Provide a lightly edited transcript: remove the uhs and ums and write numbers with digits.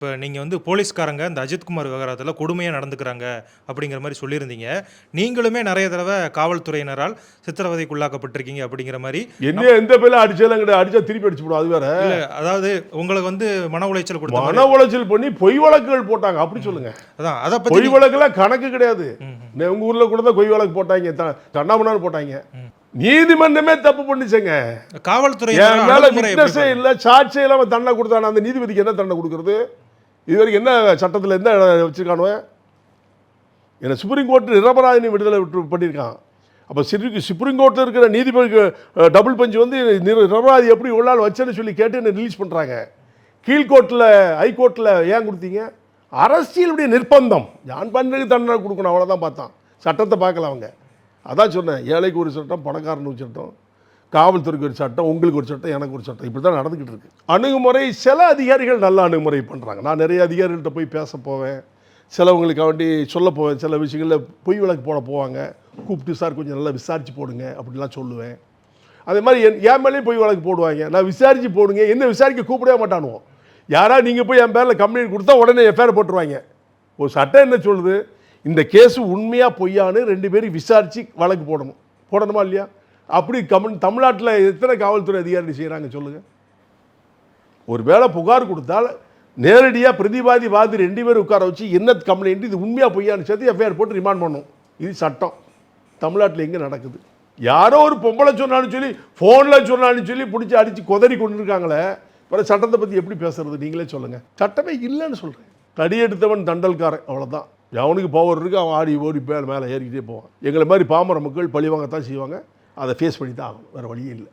இப்போ நீங்கள் வந்து போலீஸ்காரங்க இந்த அஜித்குமார் விவகாரத்தில் கொடுமையாக நடந்துக்கிறாங்க அப்படிங்கிற மாதிரி சொல்லியிருந்தீங்க. நீங்களுமே நிறைய தடவை காவல்துறையினரால் சித்திரவதைக்குள்ளாக்கப்பட்டிருக்கீங்க அப்படிங்கிற மாதிரி. என்ன எந்த பேர்ல அடிச்சாலும் கிடையாது, அடிச்சா திருப்பி அடிச்சு போடும். அது வேற. அதாவது உங்களுக்கு வந்து மன உளைச்சல் கொடுத்த மன உளைச்சல் பண்ணி பொய் வழக்குகள் போட்டாங்க, அப்படி சொல்லுங்க. அதான் அதை பத்தி பொய் வழக்குலாம் கணக்கு கிடையாது. உங்க ஊர்ல கூட தான் பொய் வழக்கு போட்டாங்க, தண்டாமனார் போட்டாங்க. நீதிமன்றமே தப்பு பண்ணிச்சங்க. காவல்துறை இல்ல சாட்சியே இல்லாம தண்டனை கொடுத்தான அந்த நீதிபதிக்கு என்ன தண்டனை கொடுக்கறது? இதுவரைக்கும் என்ன சட்டத்தில் எந்த வச்சிருக்கானோ? என்ன சுப்ரீம் கோர்ட் நிரபராதினி விடுதலை பண்ணியிருக்கான். அப்போ சுப்ரீம் கோர்ட்டில் இருக்கிற நீதிபதிக்கு டபுள் பெஞ்ச் வந்து நிரபராதி எப்படி இவ்வளோ நாள் வச்சேன்னு சொல்லி கேட்டு என்ன ரிலீஸ் பண்ணுறாங்க. கீழ்கோர்ட்டில் ஹைகோர்ட்டில் ஏன் கொடுத்தீங்க? அரசியலுடைய நிர்பந்தம். யான் பண்ணுறதுக்கு தண்டனை கொடுக்கணும், அவ்வளோதான் பார்த்தான். சட்டத்தை பார்க்கல அவங்க. அதான் சொன்னேன், ஏழைக்கு ஒரு சட்டம், பணக்காரனுக்கு ஒரு சட்டம், காவல்துறைக்கு ஒரு சட்டம், உங்களுக்கு ஒரு சட்டம், எனக்கு ஒரு சட்டம். இப்படி தான் நடந்துக்கிட்டு இருக்கு அணுகுமுறை. சில அதிகாரிகள் நல்ல அணுகுமுறை பண்ணுறாங்க. நான் நிறைய அதிகாரிகள்கிட்ட போய் பேச போவேன், சிலவங்களுக்கு வேண்டி சொல்ல போவேன். சில விஷயங்களில் பொய் வழக்கு போட போவாங்க, கூப்பிட்டு சார் கொஞ்சம் நல்லா விசாரித்து போடுங்க அப்படிலாம் சொல்லுவேன். அதே மாதிரி என் மேலேயும் பொய் வழக்கு போடுவாங்க. நான் விசாரித்து போடுங்க, என்ன விசாரிக்க கூப்பிடவே மாட்டானுவோம். யாராவது நீங்கள் போய் என் பேரில் கம்ப்ளைண்ட் கொடுத்தா உடனே எஃப்ஐஆர் போட்டுருவாங்க. ஒரு சட்டம் என்ன சொல்லுது? இந்த கேஸு உண்மையாக பொய்யான்னு 2 பேரும் விசாரித்து வழக்கு போடணுமா இல்லையா? அப்படி தமிழ்நாட்டில் எத்தனை காவல்துறை அதிகாரி செய்கிறாங்க சொல்லுங்கள்? ஒரு வேளை புகார் கொடுத்தால் நேரடியாக பிரதிவாதி வாதி 2 பேர் உட்கார வச்சு என்ன கம்ப்ளைண்ட், இது உண்மையாக பொய்யான்னு சேர்த்து எஃப்ஐஆர் போட்டு ரிமாண்ட் பண்ணும். இது சட்டம். தமிழ்நாட்டில் எங்கே நடக்குது? யாரோ ஒரு பொம்பளை சொன்னாலும் சொல்லி, ஃபோனில் சொன்னாலும் சொல்லி பிடிச்சி அடித்து கொதறி கொண்டு இருக்காங்களே. அப்புறம் சட்டத்தை பற்றி எப்படி பேசுறது? நீங்களே சொல்லுங்கள். சட்டமே இல்லைன்னு சொல்கிறேன். தடி எடுத்தவன் தண்டல்காரன், அவ்வளோதான். அவனுக்கு பவர் இருக்குது, அவன் ஆடி ஓடி மேலே ஏறிக்கிட்டே போவான். எங்களை மாதிரி பாமர மக்கள் பழிவாங்கத்தான் செய்வாங்க. அதை ஃபேஸ் பண்ணி தான் ஆகணும், வேறு வழியே இல்லை.